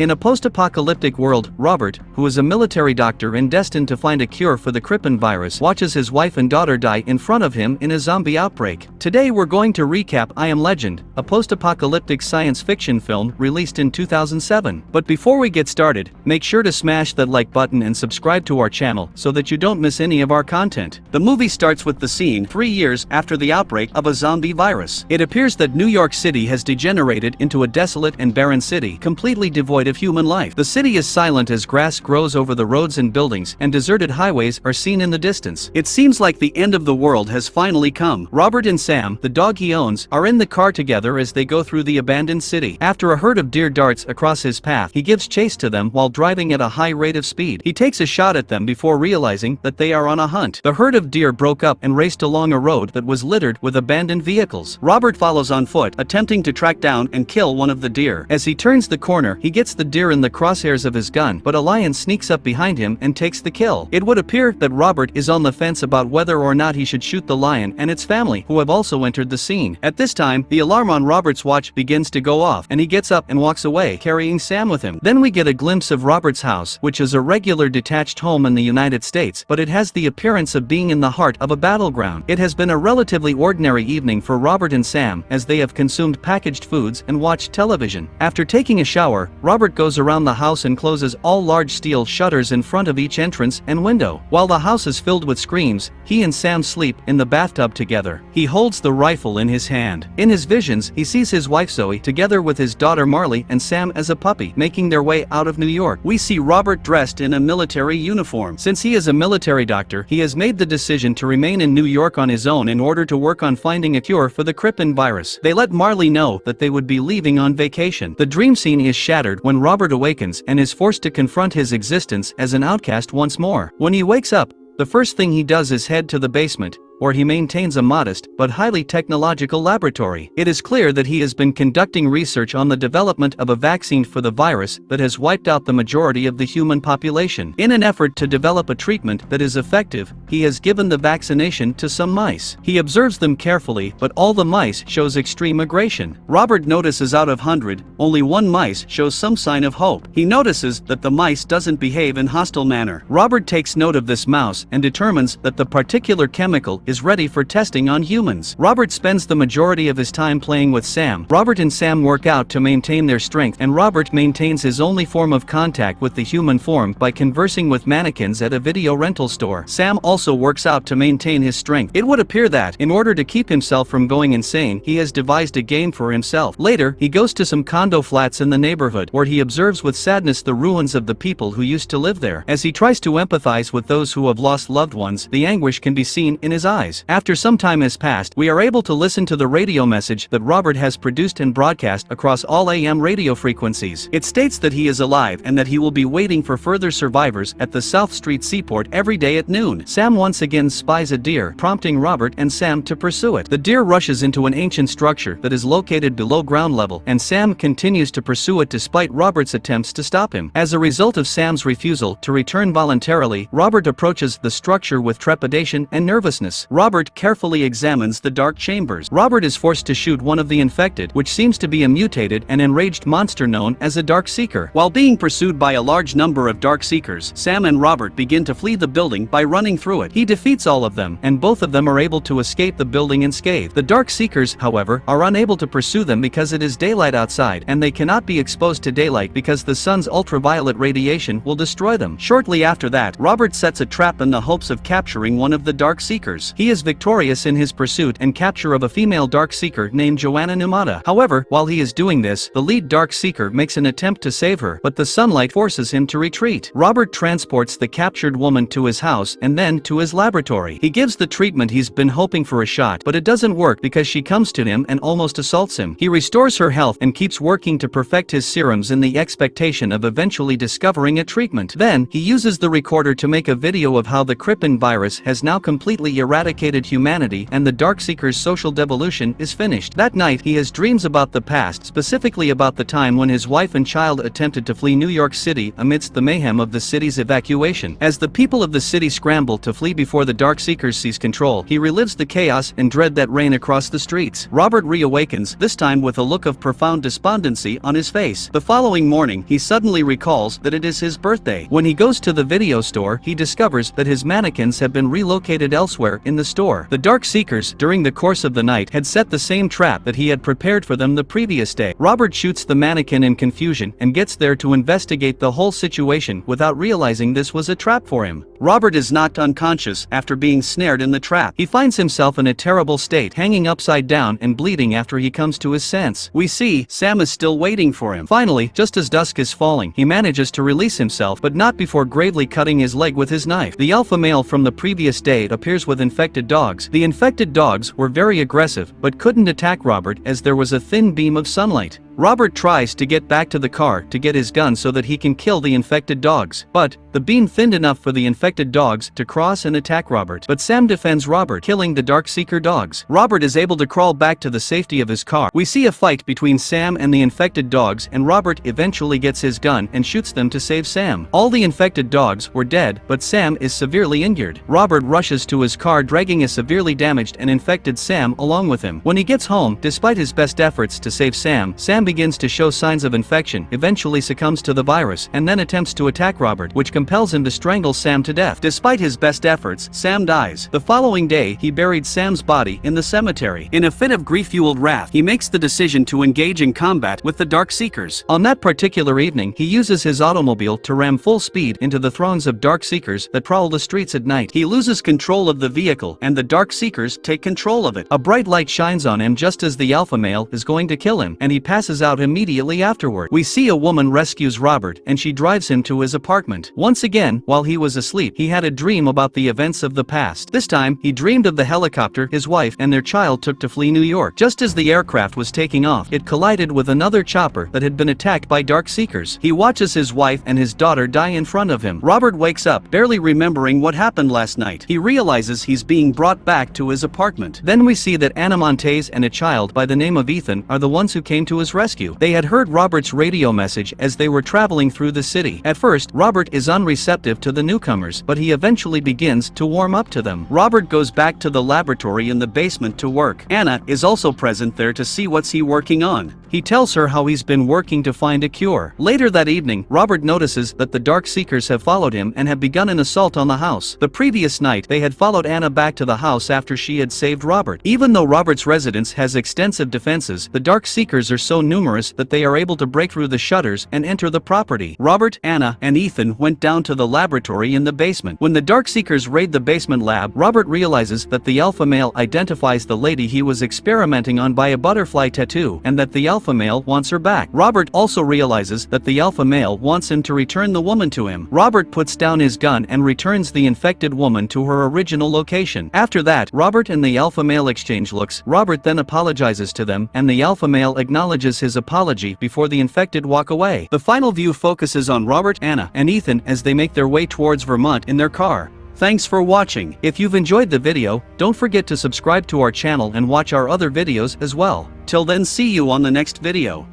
In a post-apocalyptic world, Robert, who is a military doctor and destined to find a cure for the Crippen virus, watches his wife and daughter die in front of him in a zombie outbreak. Today we're going to recap I Am Legend, a post-apocalyptic science fiction film released in 2007. But before we get started, make sure to smash that like button and subscribe to our channel so that you don't miss any of our content. The movie starts with the scene 3 years after the outbreak of a zombie virus. It appears that New York City has degenerated into a desolate and barren city, completely devoid of human life. The city is silent as grass grows over the roads and buildings, and deserted highways are seen in the distance. It seems like the end of the world has finally come. Robert and Sam, the dog he owns, are in the car together as they go through the abandoned city. After a herd of deer darts across his path, he gives chase to them while driving at a high rate of speed. He takes a shot at them before realizing that they are on a hunt. The herd of deer broke up and raced along a road that was littered with abandoned vehicles. Robert follows on foot, attempting to track down and kill one of the deer. As he turns the corner, he gets the deer in the crosshairs of his gun, but a lion sneaks up behind him and takes the kill. It would appear that Robert is on the fence about whether or not he should shoot the lion and its family, who have also entered the scene. At this time, the alarm on Robert's watch begins to go off, and he gets up and walks away, carrying Sam with him. Then we get a glimpse of Robert's house, which is a regular detached home in the United States, but it has the appearance of being in the heart of a battleground. It has been a relatively ordinary evening for Robert and Sam, as they have consumed packaged foods and watched television. After taking a shower, Robert goes around the house and closes all large steel shutters in front of each entrance and window. While the house is filled with screams, he and Sam sleep in the bathtub together. He holds the rifle in his hand. In his visions, he sees his wife Zoe together with his daughter Marley and Sam as a puppy, making their way out of New York. We see Robert dressed in a military uniform. Since he is a military doctor, he has made the decision to remain in New York on his own in order to work on finding a cure for the Crippen virus. They let Marley know that they would be leaving on vacation. The dream scene is shattered when Robert awakens and is forced to confront his existence as an outcast once more. When he wakes up, the first thing he does is head to the basement, where he maintains a modest but highly technological laboratory. It is clear that he has been conducting research on the development of a vaccine for the virus that has wiped out the majority of the human population. In an effort to develop a treatment that is effective, he has given the vaccination to some mice. He observes them carefully, but all the mice shows extreme aggression. Robert notices out of 100, only one mice shows some sign of hope. He notices that the mice doesn't behave in hostile manner. Robert takes note of this mouse and determines that the particular chemical is ready for testing on humans. Robert spends the majority of his time playing with Sam. Robert and Sam work out to maintain their strength, and Robert maintains his only form of contact with the human form by conversing with mannequins at a video rental store. Sam also works out to maintain his strength. It would appear that, in order to keep himself from going insane, he has devised a game for himself. Later, he goes to some condo flats in the neighborhood, where he observes with sadness the ruins of the people who used to live there. As he tries to empathize with those who have lost loved ones, the anguish can be seen in his eyes. After some time has passed, we are able to listen to the radio message that Robert has produced and broadcast across all AM radio frequencies. It states that he is alive and that he will be waiting for further survivors at the South Street Seaport every day at noon. Sam once again spies a deer, prompting Robert and Sam to pursue it. The deer rushes into an ancient structure that is located below ground level, and Sam continues to pursue it despite Robert's attempts to stop him. As a result of Sam's refusal to return voluntarily, Robert approaches the structure with trepidation and nervousness. Robert carefully examines the dark chambers. Robert is forced to shoot one of the infected, which seems to be a mutated and enraged monster known as a Dark Seeker. While being pursued by a large number of Dark Seekers, Sam and Robert begin to flee the building by running through it. He defeats all of them, and both of them are able to escape the building unscathed. The Dark Seekers, however, are unable to pursue them because it is daylight outside, and they cannot be exposed to daylight because the sun's ultraviolet radiation will destroy them. Shortly after that, Robert sets a trap in the hopes of capturing one of the Dark Seekers. He is victorious in his pursuit and capture of a female Dark Seeker named Joanna Numata. However, while he is doing this, the lead Dark Seeker makes an attempt to save her, but the sunlight forces him to retreat. Robert transports the captured woman to his house and then to his laboratory. He gives the treatment he's been hoping for a shot, but it doesn't work because she comes to him and almost assaults him. He restores her health and keeps working to perfect his serums in the expectation of eventually discovering a treatment. Then, he uses the recorder to make a video of how the Crippen virus has now completely eradicated eradicated humanity and the Darkseeker's social devolution is finished. That night he has dreams about the past, specifically about the time when his wife and child attempted to flee New York City amidst the mayhem of the city's evacuation. As the people of the city scramble to flee before the Darkseekers seize control, he relives the chaos and dread that reign across the streets. Robert reawakens, this time with a look of profound despondency on his face. The following morning, he suddenly recalls that it is his birthday. When he goes to the video store, he discovers that his mannequins have been relocated elsewhere in the store. The Darkseekers, during the course of the night, had set the same trap that he had prepared for them the previous day. Robert shoots the mannequin in confusion and gets there to investigate the whole situation without realizing this was a trap for him. Robert is knocked unconscious after being snared in the trap. He finds himself in a terrible state, hanging upside down and bleeding after he comes to his sense. We see Sam is still waiting for him. Finally, just as dusk is falling, he manages to release himself, but not before gravely cutting his leg with his knife. The alpha male from the previous day appears with infected dogs. The infected dogs were very aggressive, but couldn't attack Robert as there was a thin beam of sunlight. Robert tries to get back to the car to get his gun so that he can kill the infected dogs, but the beam thinned enough for the infected dogs to cross and attack Robert. But Sam defends Robert, killing the Darkseeker dogs. Robert is able to crawl back to the safety of his car. We see a fight between Sam and the infected dogs, and Robert eventually gets his gun and shoots them to save Sam. All the infected dogs were dead, but Sam is severely injured. Robert rushes to his car, dragging a severely damaged and infected Sam along with him. When he gets home, despite his best efforts to save Sam begins to show signs of infection, eventually succumbs to the virus, and then attempts to attack Robert, which compels him to strangle Sam to death. Despite his best efforts, Sam dies. The following day, he buried Sam's body in the cemetery. In a fit of grief-fueled wrath, he makes the decision to engage in combat with the Darkseekers. On that particular evening, he uses his automobile to ram full speed into the throngs of Darkseekers that prowl the streets at night. He loses control of the vehicle, and the Darkseekers take control of it. A bright light shines on him just as the alpha male is going to kill him, and he passes out immediately afterward. We see a woman rescues Robert, and she drives him to his apartment. Once again, while he was asleep, he had a dream about the events of the past. This time, he dreamed of the helicopter his wife and their child took to flee New York. Just as the aircraft was taking off, it collided with another chopper that had been attacked by Darkseekers. He watches his wife and his daughter die in front of him. Robert wakes up, barely remembering what happened last night. He realizes he's being brought back to his apartment. Then we see that Anna Montez and a child by the name of Ethan are the ones who came to his rescue. They had heard Robert's radio message as they were traveling through the city. At first, Robert is unreceptive to the newcomers, but he eventually begins to warm up to them. Robert goes back to the laboratory in the basement to work. Anna is also present there to see what's he working on. He tells her how he's been working to find a cure. Later that evening, Robert notices that the Darkseekers have followed him and have begun an assault on the house. The previous night, they had followed Anna back to the house after she had saved Robert. Even though Robert's residence has extensive defenses, the Darkseekers are so numerous that they are able to break through the shutters and enter the property. Robert, Anna, and Ethan went down to the laboratory in the basement. When the Darkseekers raid the basement lab, Robert realizes that the alpha male identifies the lady he was experimenting on by a butterfly tattoo, and that the alpha male wants her back. Robert also realizes that the alpha male wants him to return the woman to him. Robert puts down his gun and returns the infected woman to her original location. After that, Robert and the alpha male exchange looks. Robert then apologizes to them, and the alpha male acknowledges his apology before the infected walk away. The final view focuses on Robert, Anna, and Ethan as they make their way towards Vermont in their car. Thanks for watching. If you've enjoyed the video, don't forget to subscribe to our channel and watch our other videos as well. Till then, see you on the next video.